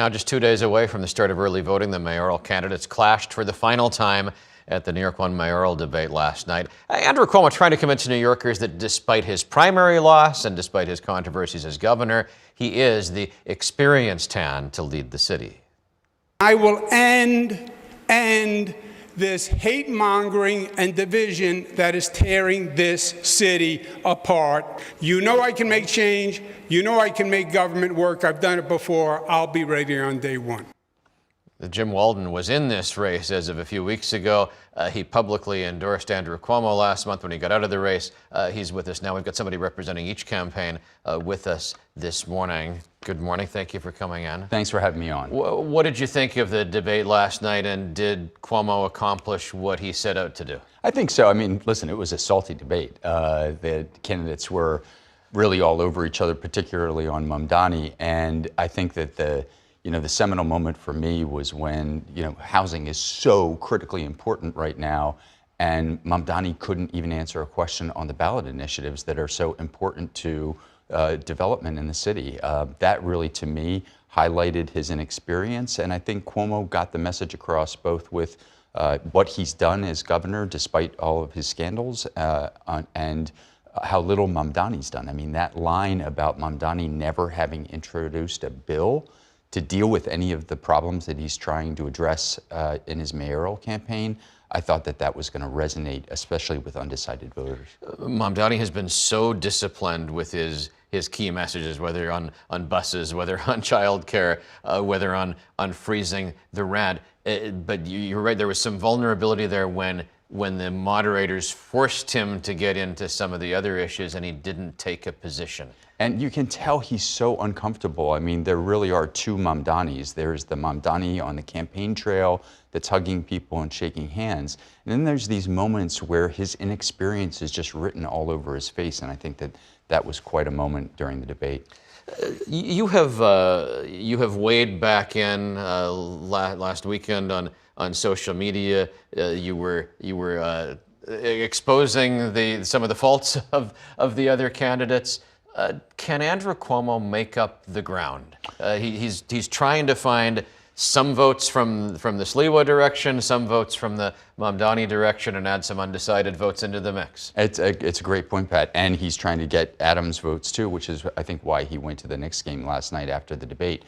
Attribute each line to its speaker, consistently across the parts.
Speaker 1: Now just 2 days away from the start of early voting, the mayoral candidates clashed for the final time at the NY1 mayoral debate last night. Andrew Cuomo trying to convince New Yorkers that despite his primary loss and despite his controversies as governor, he is the experienced hand to lead the city.
Speaker 2: I will end this hate-mongering and division that is tearing this city apart. You know I can make change. You know I can make government work. I've done it before. I'll be ready on day one.
Speaker 1: Jim Walden was in this race as of a few weeks ago. He publicly endorsed Andrew Cuomo last month when he got out of the race. He's with us now. We've got somebody representing each campaign with us this morning. Good morning. Thank you for coming in.
Speaker 3: Thanks for having me on.
Speaker 1: What did you think of the debate last night, and did Cuomo accomplish what he set out to do?
Speaker 3: I think so. I mean, listen, it was a salty debate. The candidates were really all over each other, particularly on Mamdani. And I think that the seminal moment for me was when, housing is so critically important right now, and Mamdani couldn't even answer a question on the ballot initiatives that are so important to development in the city. That really, to me, highlighted his inexperience, and I think Cuomo got the message across both with what he's done as governor, despite all of his scandals, and how little Mamdani's done. I mean, that line about Mamdani never having introduced a bill to deal with any of the problems that he's trying to address in his mayoral campaign, I thought that was going to resonate, especially with undecided voters.
Speaker 1: Mamdani has been so disciplined with his key messages, whether on buses, whether on childcare, whether on freezing the rent. But you're right, there was some vulnerability there when the moderators forced him to get into some of the other issues and he didn't take a position.
Speaker 3: And you can tell he's so uncomfortable. I mean, there really are two Mamdanis. There's the Mamdani on the campaign trail that's hugging people and shaking hands. And then there's these moments where his inexperience is just written all over his face. And I think that was quite a moment during the debate.
Speaker 1: You have weighed back in last weekend on social media. You were exposing some of the faults of the other candidates. Can Andrew Cuomo make up the ground? He's trying to find some votes from the Sliwa direction, some votes from the Mamdani direction, and add some undecided votes into the mix.
Speaker 3: It's a great point, Pat. And he's trying to get Adams votes too, which is, I think, why he went to the Knicks game last night after the debate.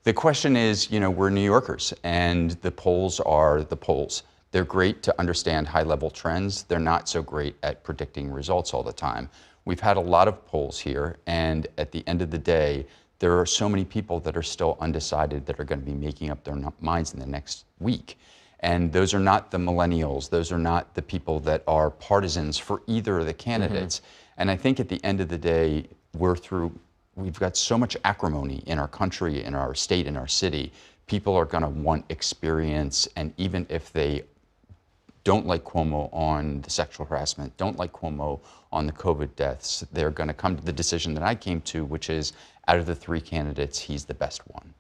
Speaker 3: The question is, we're New Yorkers, and the polls are the polls. They're great to understand high-level trends. They're not so great at predicting results all the time. We've had a lot of polls here, and at the end of the day, there are so many people that are still undecided that are going to be making up their minds in the next week. And those are not the millennials. Those are not the people that are partisans for either of the candidates. Mm-hmm. And I think at the end of the day, we've got so much acrimony in our country, in our state, in our city. People are going to want experience, and even if they don't like Cuomo on the sexual harassment, don't like Cuomo on the COVID deaths, they're going to come to the decision that I came to, which is, out of the three candidates, he's the best one.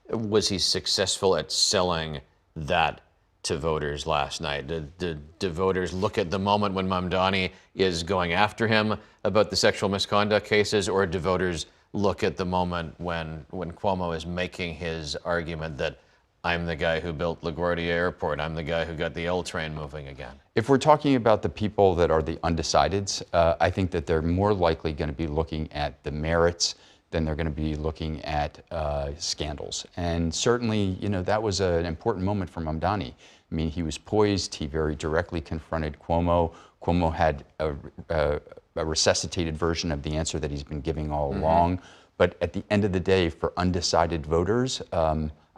Speaker 1: Was he successful at selling that to voters last night? Did voters look at the moment when Mamdani is going after him about the sexual misconduct cases, or do voters look at the moment when Cuomo is making his argument that I'm the guy who built LaGuardia Airport, I'm the guy who got the L train moving again?
Speaker 3: If we're talking about the people that are the undecideds, I think that they're more likely going to be looking at the merits than they're going to be looking at scandals. And certainly, that was an important moment for Mamdani. I mean, he was poised, he very directly confronted Cuomo. Cuomo had a resuscitated version of the answer that he's been giving all along. But at the end of the day, for undecided voters,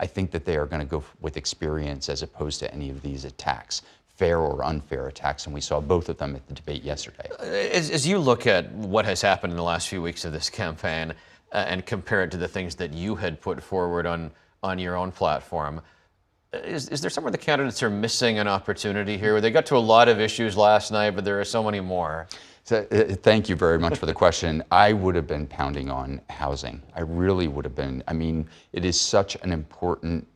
Speaker 3: I think that they are going to go with experience as opposed to any of these attacks, fair or unfair attacks, and we saw both of them at the debate yesterday.
Speaker 1: As you look at what has happened in the last few weeks of this campaign and compare it to the things that you had put forward on your own platform, is there somewhere the candidates are missing an opportunity here? They got to a lot of issues last night, but there are so many more.
Speaker 3: So, thank you very much for the question. I would have been pounding on housing. I really would have been. I mean, it is such an important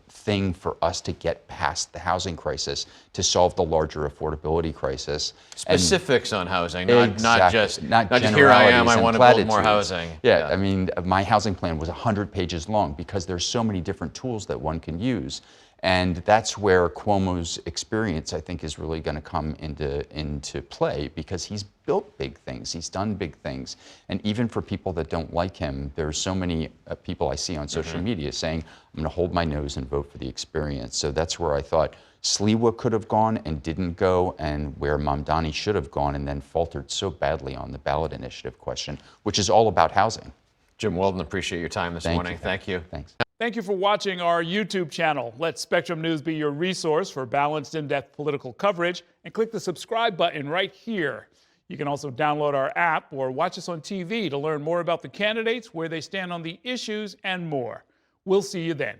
Speaker 3: thing for us to get past the housing crisis, to solve the larger affordability crisis.
Speaker 1: Specifics on housing, not just
Speaker 3: not
Speaker 1: here I am,
Speaker 3: generalities
Speaker 1: I
Speaker 3: and
Speaker 1: want to build more
Speaker 3: platitudes.
Speaker 1: housing.
Speaker 3: Yeah, I mean, my housing plan was 100 pages long because there's so many different tools that one can use. And that's where Cuomo's experience, I think, is really going to come into play, because he's built big things, he's done big things. And even for people that don't like him, there's so many people I see on social media saying, I'm going to hold my nose and vote for the experience. So that's where I thought Sliwa could have gone and didn't go, and where Mamdani should have gone and then faltered so badly on the ballot initiative question, which is all about housing.
Speaker 1: Jim Walden, appreciate your time this morning. Thank you.
Speaker 3: Thanks.
Speaker 4: Thank you for watching our YouTube channel. Let Spectrum News be your resource for balanced, in-depth political coverage, and click the subscribe button right here. You can also download our app or watch us on TV to learn more about the candidates, where they stand on the issues, and more. We'll see you then.